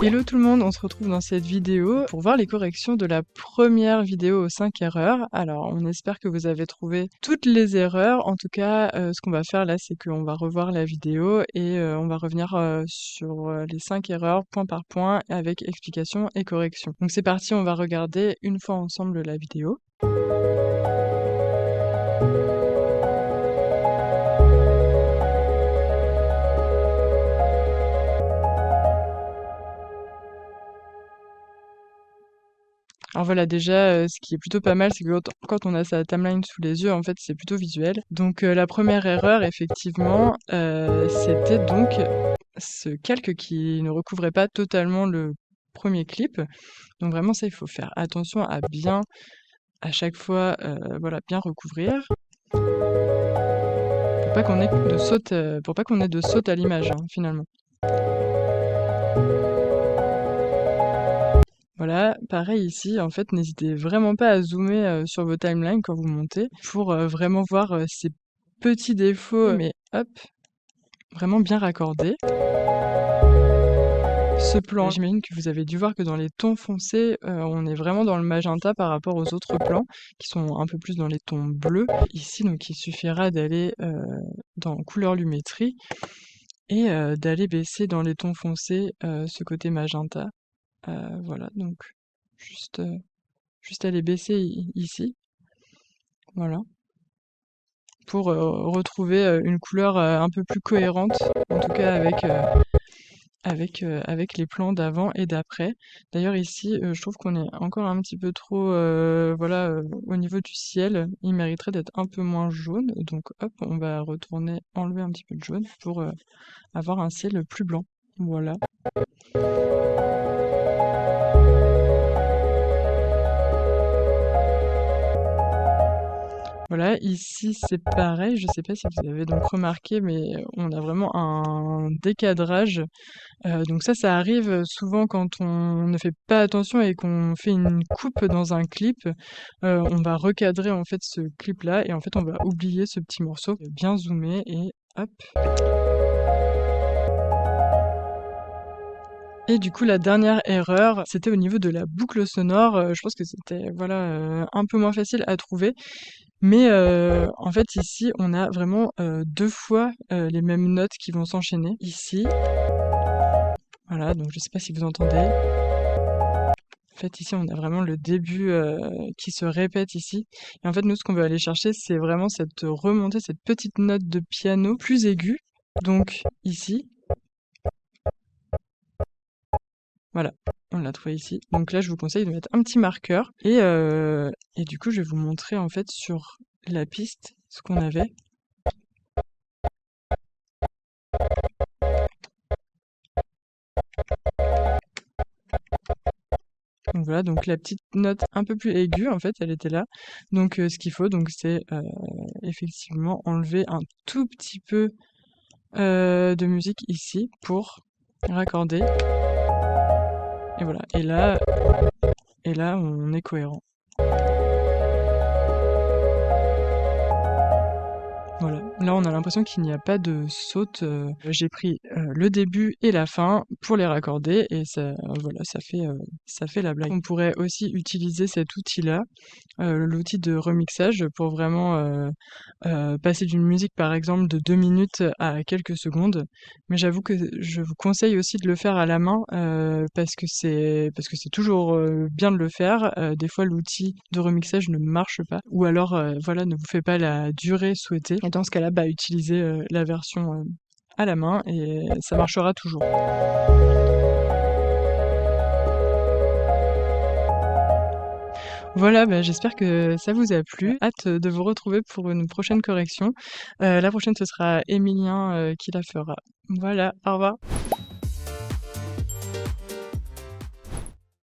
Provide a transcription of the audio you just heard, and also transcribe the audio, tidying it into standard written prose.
Hello tout le monde, on se retrouve dans cette vidéo pour voir les corrections de la première vidéo aux 5 erreurs. Alors on espère que vous avez trouvé toutes les erreurs. En tout cas, ce qu'on va faire là, c'est qu'on va revoir la vidéo et on va revenir sur les 5 erreurs point par point avec explication et correction. Donc c'est parti, on va regarder une fois ensemble la vidéo. Alors voilà, déjà, ce qui est plutôt pas mal, c'est que quand on a sa timeline sous les yeux, en fait, c'est plutôt visuel. Donc la première erreur, effectivement, c'était donc ce calque qui ne recouvrait pas totalement le premier clip. Donc vraiment ça, il faut faire attention à bien, à chaque fois, voilà, bien recouvrir pour pas qu'on ait de saute, pour pas qu'on ait de saute à l'image, hein, finalement. Voilà, pareil ici, en fait, n'hésitez vraiment pas à zoomer sur vos timelines quand vous montez pour vraiment voir ces petits défauts, mais hop, vraiment bien raccordés. Ce plan, j'imagine que vous avez dû voir que dans les tons foncés, on est vraiment dans le magenta par rapport aux autres plans qui sont un peu plus dans les tons bleus. Ici, donc, il suffira d'aller dans couleur lumétrie et d'aller baisser dans les tons foncés ce côté magenta. Voilà, donc juste, juste aller baisser ici, voilà, pour retrouver une couleur un peu plus cohérente, en tout cas avec les plans d'avant et d'après. D'ailleurs ici, je trouve qu'on est encore un petit peu trop, voilà, au niveau du ciel, il mériterait d'être un peu moins jaune. Donc hop, on va retourner, enlever un petit peu de jaune pour avoir un ciel plus blanc. Voilà. Voilà, ici c'est pareil, je sais pas si vous avez donc remarqué, mais on a vraiment un décadrage. Donc ça arrive souvent quand on ne fait pas attention et qu'on fait une coupe dans un clip. On va recadrer en fait ce clip-là et en fait on va oublier ce petit morceau. Bien zoomer et hop. Et du coup, la dernière erreur, c'était au niveau de la boucle sonore. Je pense que c'était voilà, un peu moins facile à trouver. Mais en fait, ici, on a vraiment 2 fois les mêmes notes qui vont s'enchaîner. Ici, voilà, donc je sais pas si vous entendez. En fait, ici, on a vraiment le début qui se répète ici. Et en fait, nous, ce qu'on veut aller chercher, c'est vraiment cette remontée, cette petite note de piano plus aiguë. Donc ici, voilà, on l'a trouvé ici. Donc là, je vous conseille de mettre un petit marqueur. Et du coup, je vais vous montrer en fait sur la piste ce qu'on avait. Donc voilà, donc la petite note un peu plus aiguë, en fait, elle était là. Donc ce qu'il faut, donc c'est effectivement enlever un tout petit peu de musique ici pour raccorder. Et voilà. Et là, on est cohérent. Voilà. Là, on a l'impression qu'il n'y a pas de saute. J'ai pris le début et la fin pour les raccorder et ça, voilà, ça fait la blague. On pourrait aussi utiliser cet outil-là, l'outil de remixage, pour vraiment passer d'une musique, par exemple, de 2 minutes à quelques secondes. Mais j'avoue que je vous conseille aussi de le faire à la main parce que c'est toujours bien de le faire. Des fois, l'outil de remixage ne marche pas ou alors, voilà, ne vous fait pas la durée souhaitée. Et dans ce cas-là, bah, utilisez la version à la main et ça marchera toujours. Voilà, bah, j'espère que ça vous a plu. Hâte de vous retrouver pour une prochaine correction. La prochaine, ce sera Émilien qui la fera. Voilà, au revoir.